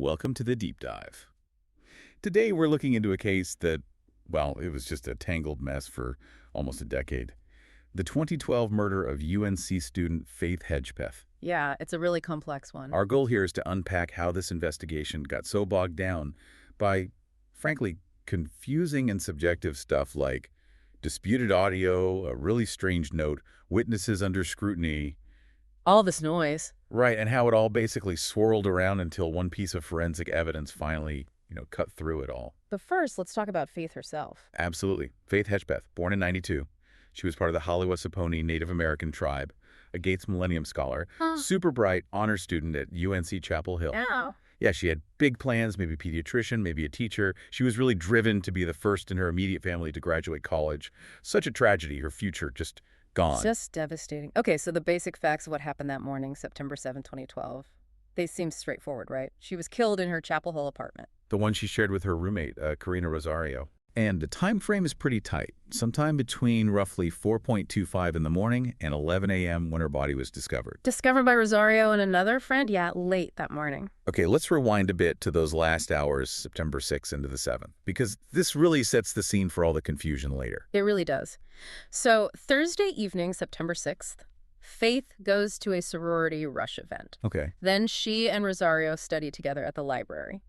Welcome to the Deep Dive. Today we're looking into a case that, well, it was just a tangled mess for almost a decade. The 2012 murder of UNC student Faith Hedgepeth. Yeah, it's a really complex one. Our goal here is to unpack how this investigation got so bogged down by, frankly, confusing and subjective stuff like disputed audio, a really strange note, witnesses under scrutiny. All this noise. Right, and how it all basically swirled around until one piece of forensic evidence finally, cut through it all. But first, let's talk about Faith herself. Absolutely. Faith Hedgepeth, born in '92. She was part of the Hollywood Native American tribe, a Gates Millennium Scholar, super bright honor student at UNC Chapel Hill. Oh. Yeah, she had big plans, maybe a pediatrician, maybe a teacher. She was really driven to be the first in her immediate family to graduate college. Such a tragedy, her future just gone. Just devastating. Okay, so the basic facts of what happened that morning, September 7, 2012. They seem straightforward, right? She was killed in her Chapel Hill apartment. The one she shared with her roommate, Karina Rosario. And the time frame is pretty tight, sometime between roughly 4:25 in the morning and 11 a.m. when her body was discovered. Discovered by Rosario and another friend? Yeah, late that morning. Okay, let's rewind a bit to those last hours, September 6th into the 7th, because this really sets the scene for all the confusion later. It really does. So Thursday evening, September 6th, Faith goes to a sorority rush event. Okay. Then she and Rosario study together at the library.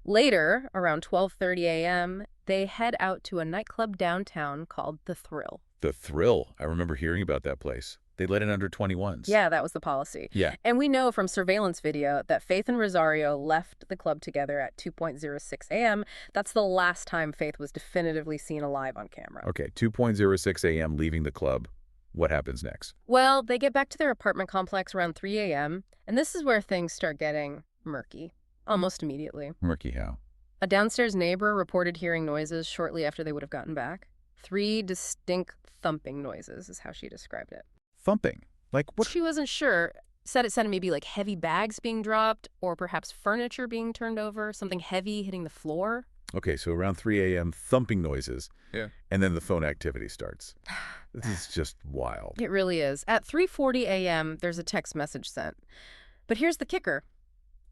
Later, around 12:30 a.m., they head out to a nightclub downtown called The Thrill. The Thrill. I remember hearing about that place. They let in under 21s. Yeah, that was the policy. Yeah. And we know from surveillance video that Faith and Rosario left the club together at 2:06 a.m. That's the last time Faith was definitively seen alive on camera. Okay, 2:06 a.m. leaving the club. What happens next? Well, they get back to their apartment complex around 3 a.m., and this is where things start getting murky. Almost immediately. Murky how? A downstairs neighbor reported hearing noises shortly after they would have gotten back. 3 distinct thumping noises is how she described it. Thumping? Like what? She wasn't sure. Said it sounded maybe like heavy bags being dropped or perhaps furniture being turned over, something heavy hitting the floor. Okay, so around 3 a.m., thumping noises. Yeah. And then the phone activity starts. This is just wild. It really is. At 3:40 a.m., there's a text message sent. But here's the kicker.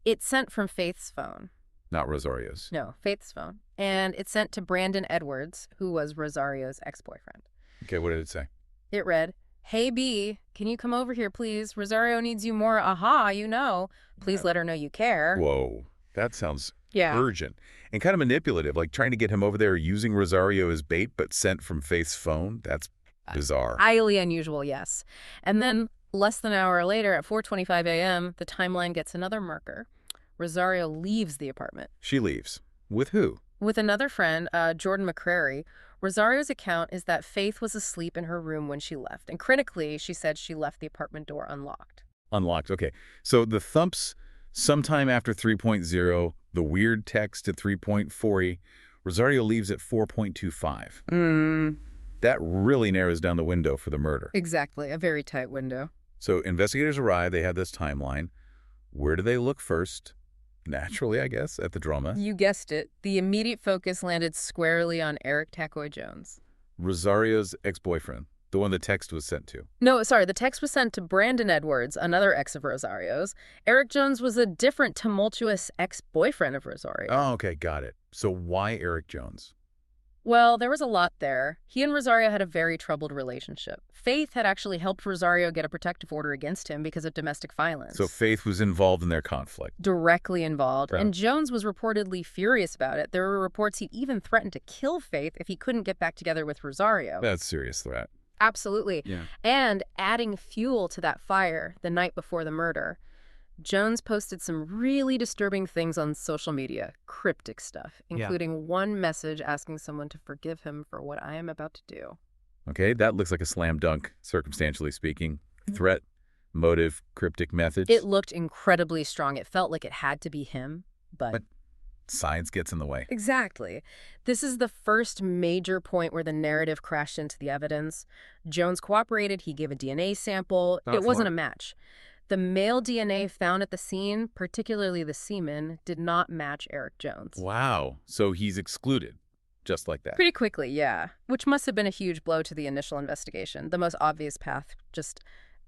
It's sent from Faith's phone. Not Rosario's. No, Faith's phone. And it's sent to Brandon Edwards, who was Rosario's ex-boyfriend. Okay, what did it say? It read, "Hey, B, can you come over here, please? Rosario needs you more. Aha, you know. Please let her know you care." Whoa, that sounds Yeah. urgent and kind of manipulative, like trying to get him over there using Rosario as bait, but sent from Faith's phone. That's bizarre. Highly unusual, yes. And then less than an hour later, at 4:25 a.m., the timeline gets another murker. Rosario leaves the apartment. She leaves. With who? With another friend, Jordan McCrary. Rosario's account is that Faith was asleep in her room when she left. And critically, she said she left the apartment door unlocked. Unlocked. Okay. So the thumps sometime after 3.0, the weird text at 3.40, Rosario leaves at 4.25. That really narrows down the window for the murder. Exactly. A very tight window. So investigators arrive. They have this timeline. Where do they look first? Naturally, I guess, at the drama. You guessed it. The immediate focus landed squarely on Eric Tacoy Jones. Rosario's ex-boyfriend, the one the text was sent to. No, sorry, the text was sent to Brandon Edwards, another ex of Rosario's. Eric Jones was a different, tumultuous ex-boyfriend of Rosario. Oh, okay, got it. So why Eric Jones? Well, there was a lot there. He and Rosario had a very troubled relationship. Faith had actually helped Rosario get a protective order against him because of domestic violence. So Faith was involved in their conflict. Directly involved. Right. And Jones was reportedly furious about it. There were reports he'd even threatened to kill Faith if he couldn't get back together with Rosario. That's a serious threat. Absolutely. Yeah. And adding fuel to that fire the night before the murder, Jones posted some really disturbing things on social media, cryptic stuff, including one message asking someone to forgive him for what I am about to do. Okay, that looks like a slam dunk, circumstantially speaking. Threat, motive, cryptic message. It looked incredibly strong. It felt like it had to be him, but science gets in the way. Exactly. This is the first major point where the narrative crashed into the evidence. Jones cooperated. He gave a DNA sample. It wasn't a match. The male DNA found at the scene, particularly the semen, did not match Eric Jones. Wow. So he's excluded, just like that. Pretty quickly, yeah. Which must have been a huge blow to the initial investigation. The most obvious path just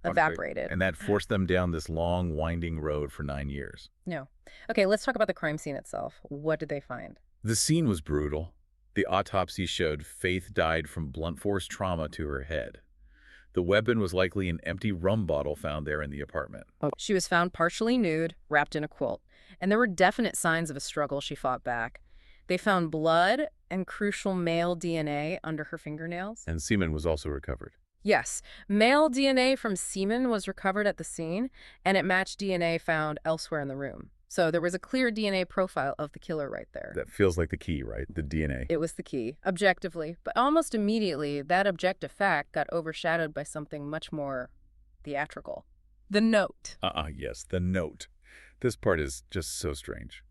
evaporated. And that forced them down this long, winding road for 9 years. No. Okay, let's talk about the crime scene itself. What did they find? The scene was brutal. The autopsy showed Faith died from blunt force trauma to her head. The weapon was likely an empty rum bottle found there in the apartment. Oh, she was found partially nude, wrapped in a quilt, and there were definite signs of a struggle. She fought back. They found blood and crucial male DNA under her fingernails. And semen was also recovered. Yes, male DNA from semen was recovered at the scene, and it matched DNA found elsewhere in the room. So there was a clear DNA profile of the killer right there. That feels like the key, right? The DNA. It was the key, objectively. But almost immediately, that objective fact got overshadowed by something much more theatrical. The note. Yes, the note. This part is just so strange.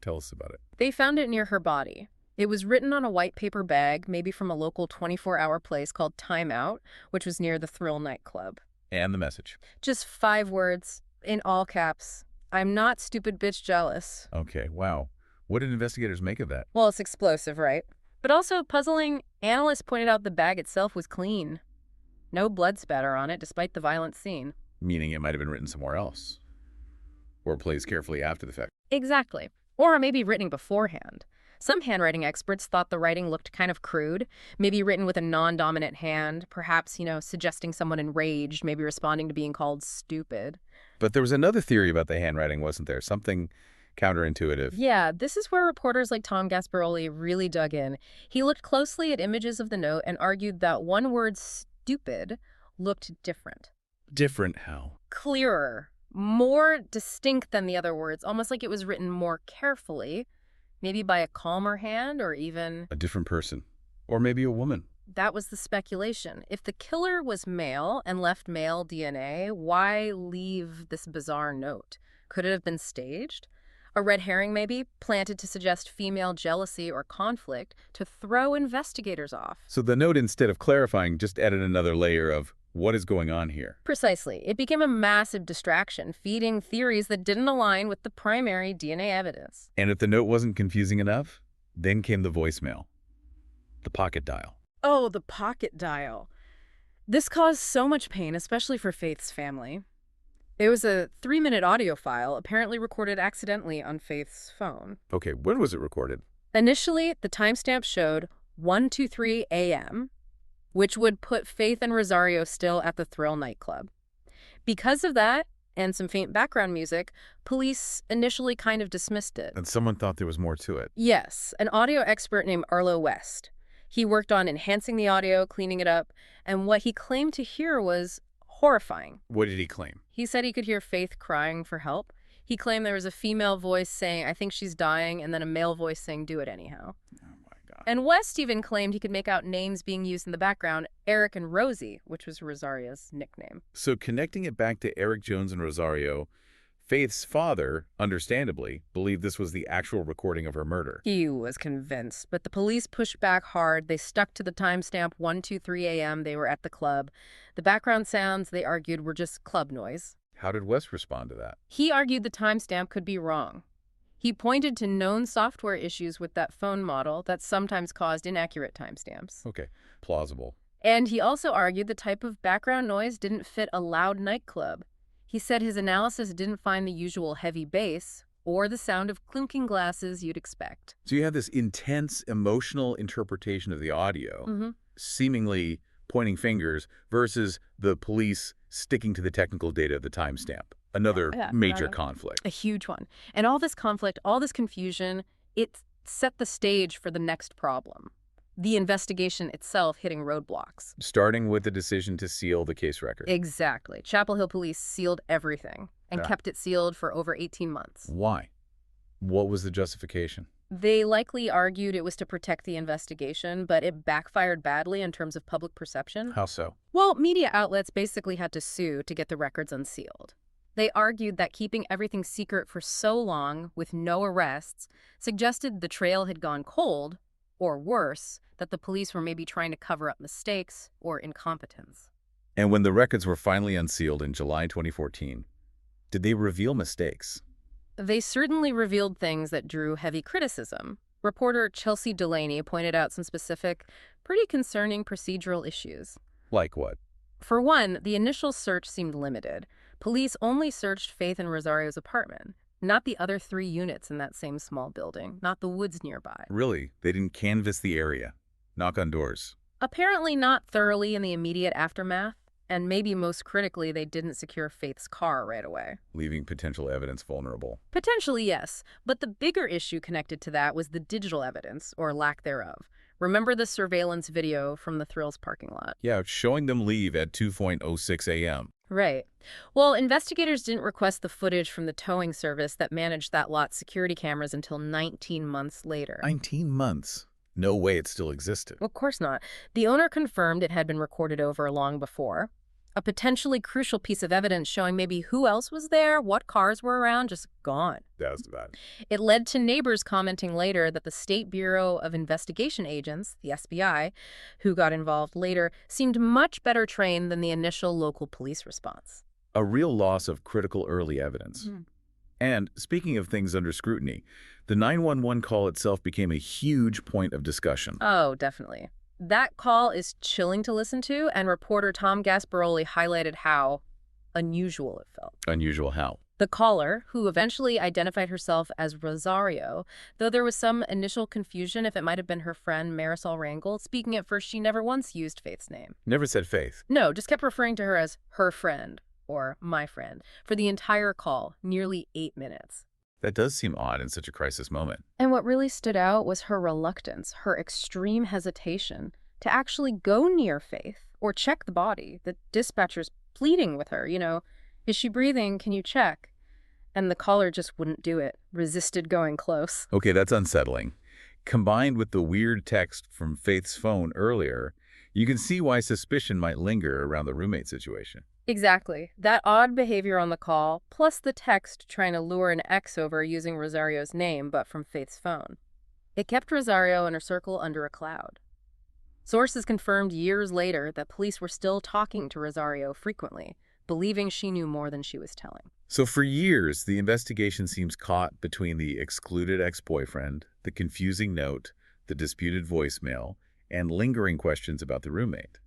Tell us about it. They found it near her body. It was written on a white paper bag, maybe from a local 24-hour place called Time Out, which was near the Thrill nightclub. And the message. Just 5 words, in all caps. I'm not stupid bitch jealous. Okay, wow. What did investigators make of that? Well, it's explosive, right? But also puzzling, analysts pointed out the bag itself was clean. No blood spatter on it, despite the violent scene. Meaning it might have been written somewhere else. Or placed carefully after the fact. Exactly. Or maybe written beforehand. Some handwriting experts thought the writing looked kind of crude, maybe written with a non-dominant hand, perhaps, suggesting someone enraged, maybe responding to being called stupid. But there was another theory about the handwriting, wasn't there? Something counterintuitive. Yeah, this is where reporters like Tom Gasparoli really dug in. He looked closely at images of the note and argued that one word, stupid, looked different. Different how? Clearer, more distinct than the other words, almost like it was written more carefully, maybe by a calmer hand or even... a different person. Or maybe a woman. That was the speculation. If the killer was male and left male DNA, why leave this bizarre note? Could it have been staged? A red herring, maybe, planted to suggest female jealousy or conflict to throw investigators off. So the note, instead of clarifying, just added another layer of what is going on here. Precisely. It became a massive distraction, feeding theories that didn't align with the primary DNA evidence. And if the note wasn't confusing enough, then came the voicemail. The pocket dial. Oh, the pocket dial. This caused so much pain, especially for Faith's family. It was a 3-minute audio file, apparently recorded accidentally on Faith's phone. Okay, when was it recorded? Initially, the timestamp showed 1:23 a.m., which would put Faith and Rosario still at the Thrill nightclub. Because of that, and some faint background music, police initially kind of dismissed it. And someone thought there was more to it. Yes, an audio expert named Arlo West. He worked on enhancing the audio, cleaning it up, and what he claimed to hear was horrifying. What did he claim? He said he could hear Faith crying for help. He claimed there was a female voice saying, I think she's dying, and then a male voice saying, do it anyhow. Oh my God. And West even claimed he could make out names being used in the background, Eric and Rosie, which was Rosario's nickname. So connecting it back to Eric Jones and Rosario, Faith's father, understandably, believed this was the actual recording of her murder. He was convinced, but the police pushed back hard. They stuck to the timestamp 1:23 a.m. They were at the club. The background sounds, they argued, were just club noise. How did West respond to that? He argued the timestamp could be wrong. He pointed to known software issues with that phone model that sometimes caused inaccurate timestamps. Okay, plausible. And he also argued the type of background noise didn't fit a loud nightclub. He said his analysis didn't find the usual heavy bass or the sound of clinking glasses you'd expect. So you have this intense emotional interpretation of the audio, seemingly pointing fingers, versus the police sticking to the technical data of the timestamp. Another major conflict. A huge one. And all this conflict, all this confusion, it set the stage for the next problem. The investigation itself hitting roadblocks. Starting with the decision to seal the case record. Exactly. Chapel Hill police sealed everything and kept it sealed for over 18 months. Why? What was the justification? They likely argued it was to protect the investigation, but it backfired badly in terms of public perception. How so? Well, media outlets basically had to sue to get the records unsealed. They argued that keeping everything secret for so long, with no arrests, suggested the trail had gone cold, or worse, that the police were maybe trying to cover up mistakes or incompetence. And when the records were finally unsealed in July 2014, did they reveal mistakes? They certainly revealed things that drew heavy criticism. Reporter Chelsea Delaney pointed out some specific, pretty concerning procedural issues. Like what? For one, the initial search seemed limited. Police only searched Faith and Rosario's apartment, not the other 3 units in that same small building, not the woods nearby. Really? They didn't canvass the area, knock on doors? Apparently not thoroughly in the immediate aftermath, and maybe most critically, they didn't secure Faith's car right away. Leaving potential evidence vulnerable. Potentially, yes, but the bigger issue connected to that was the digital evidence, or lack thereof. Remember the surveillance video from the Thrills parking lot? Yeah, showing them leave at 2:06 a.m. Right. Well, investigators didn't request the footage from the towing service that managed that lot's security cameras until 19 months later. 19 months. No way it still existed. Of course not. The owner confirmed it had been recorded over long before. A potentially crucial piece of evidence showing maybe who else was there, what cars were around, just gone. That was bad. It led to neighbors commenting later that the State Bureau of Investigation agents, the SBI, who got involved later, seemed much better trained than the initial local police response. A real loss of critical early evidence. Mm. And speaking of things under scrutiny, the 911 call itself became a huge point of discussion. Oh, definitely. That call is chilling to listen to, and reporter Tom Gasparoli highlighted how unusual it felt. Unusual how? The caller, who eventually identified herself as Rosario, though there was some initial confusion if it might have been her friend Marisol Rangel, speaking at first, she never once used Faith's name. Never said Faith. No, just kept referring to her as her friend or my friend for the entire call, nearly 8 minutes. That does seem odd in such a crisis moment. And what really stood out was her reluctance, her extreme hesitation to actually go near Faith or check the body. The dispatcher's pleading with her, is she breathing? Can you check? And the caller just wouldn't do it, resisted going close. Okay, that's unsettling. Combined with the weird text from Faith's phone earlier, you can see why suspicion might linger around the roommate situation. Exactly. That odd behavior on the call, plus the text trying to lure an ex over using Rosario's name, but from Faith's phone. It kept Rosario and her circle under a cloud. Sources confirmed years later that police were still talking to Rosario frequently, believing she knew more than she was telling. So for years, the investigation seems caught between the excluded ex-boyfriend, the confusing note, the disputed voicemail, and lingering questions about the roommate.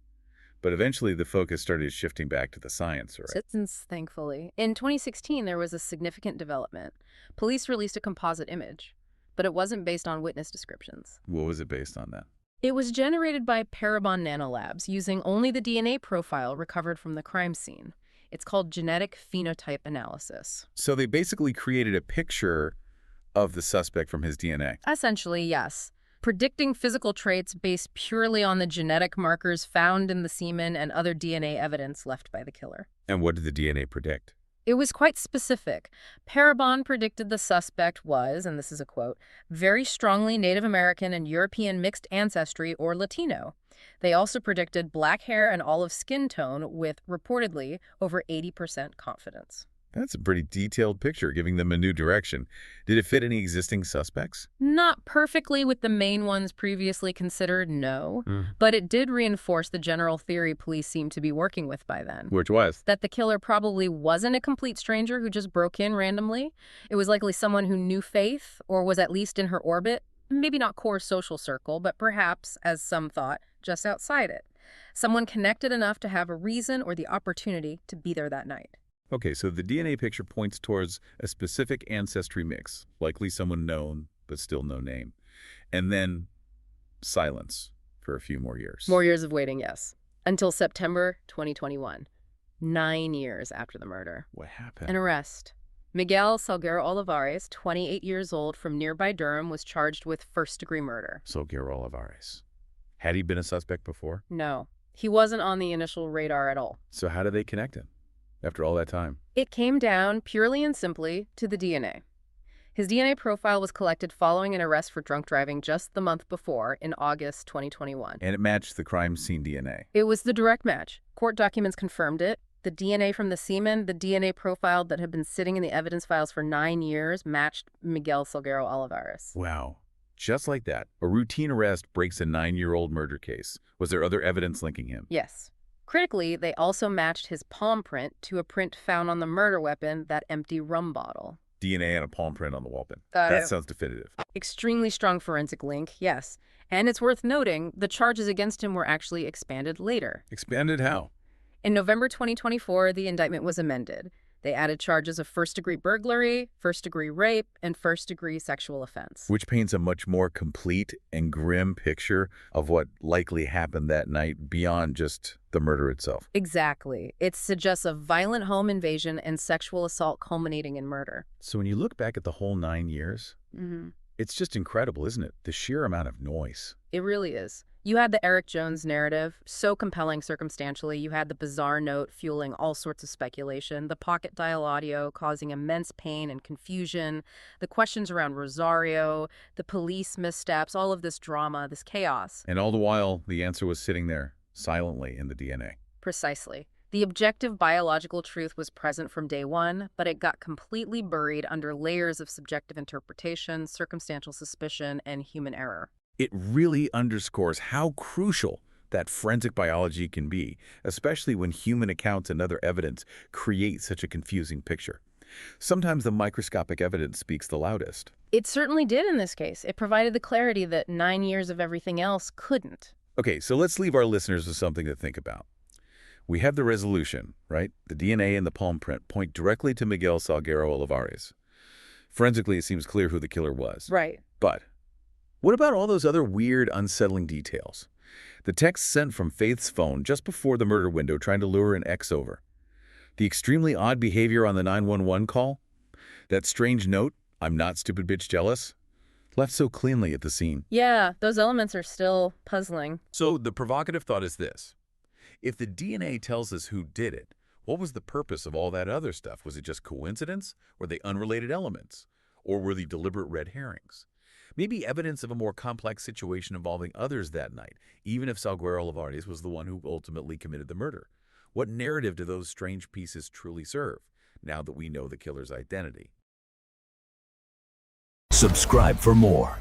But eventually, the focus started shifting back to the science, right? Since, thankfully. In 2016, there was a significant development. Police released a composite image, but it wasn't based on witness descriptions. What was it based on then? It was generated by Parabon Nanolabs using only the DNA profile recovered from the crime scene. It's called genetic phenotype analysis. So they basically created a picture of the suspect from his DNA. Essentially, yes. Predicting physical traits based purely on the genetic markers found in the semen and other DNA evidence left by the killer. And what did the DNA predict? It was quite specific. Parabon predicted the suspect was, and this is a quote, very strongly Native American and European mixed ancestry or Latino. They also predicted black hair and olive skin tone with, reportedly, over 80% confidence. That's a pretty detailed picture, giving them a new direction. Did it fit any existing suspects? Not perfectly with the main ones previously considered, no. But it did reinforce the general theory police seemed to be working with by then. Which was? That the killer probably wasn't a complete stranger who just broke in randomly. It was likely someone who knew Faith or was at least in her orbit. Maybe not core social circle, but perhaps, as some thought, just outside it. Someone connected enough to have a reason or the opportunity to be there that night. Okay, so the DNA picture points towards a specific ancestry mix, likely someone known, but still no name. And then silence for a few more years. More years of waiting, yes. Until September 2021, 9 years after the murder. What happened? An arrest. Miguel Salguero Olivares, 28 years old, from nearby Durham, was charged with first-degree murder. Salguero Olivares. Had he been a suspect before? No. He wasn't on the initial radar at all. So how did they connect him after all that time? It came down, purely and simply, to the DNA. His DNA profile was collected following an arrest for drunk driving just the month before, in August 2021. And it matched the crime scene DNA. It was the direct match. Court documents confirmed it. The DNA from the semen, the DNA profile that had been sitting in the evidence files for 9 years, matched Miguel Salguero Olivares. Wow. Just like that, a routine arrest breaks a 9-year-old murder case. Was there other evidence linking him? Yes. Critically, they also matched his palm print to a print found on the murder weapon, that empty rum bottle. DNA and a palm print on the weapon. Got That it. sounds definitive. Extremely strong forensic link, yes. And it's worth noting, the charges against him were actually expanded later. Expanded how? In November 2024, the indictment was amended. They added charges of first-degree burglary, first-degree rape, and first-degree sexual offense. Which paints a much more complete and grim picture of what likely happened that night beyond just the murder itself. Exactly. It suggests a violent home invasion and sexual assault culminating in murder. So when you look back at the whole 9 years, it's just incredible, isn't it? The sheer amount of noise. It really is. You had the Eric Jones narrative, so compelling circumstantially. You had the bizarre note fueling all sorts of speculation, the pocket dial audio causing immense pain and confusion, the questions around Rosario, the police missteps, all of this drama, this chaos. And all the while, the answer was sitting there, silently in the DNA. Precisely. The objective biological truth was present from day one, but it got completely buried under layers of subjective interpretation, circumstantial suspicion, and human error. It really underscores how crucial that forensic biology can be, especially when human accounts and other evidence create such a confusing picture. Sometimes the microscopic evidence speaks the loudest. It certainly did in this case. It provided the clarity that 9 years of everything else couldn't. Okay, so let's leave our listeners with something to think about. We have the resolution, right? The DNA and the palm print point directly to Miguel Salguero Olivares. Forensically, it seems clear who the killer was. Right. But what about all those other weird, unsettling details? The text sent from Faith's phone just before the murder window trying to lure an ex over. The extremely odd behavior on the 911 call. That strange note, "I'm not stupid bitch jealous," left so cleanly at the scene. Yeah, those elements are still puzzling. So the provocative thought is this. If the DNA tells us who did it, what was the purpose of all that other stuff? Was it just coincidence? Were they unrelated elements? Or were they deliberate red herrings? Maybe evidence of a more complex situation involving others that night, even if Salguero Olivares was the one who ultimately committed the murder. What narrative do those strange pieces truly serve, now that we know the killer's identity? Subscribe for more.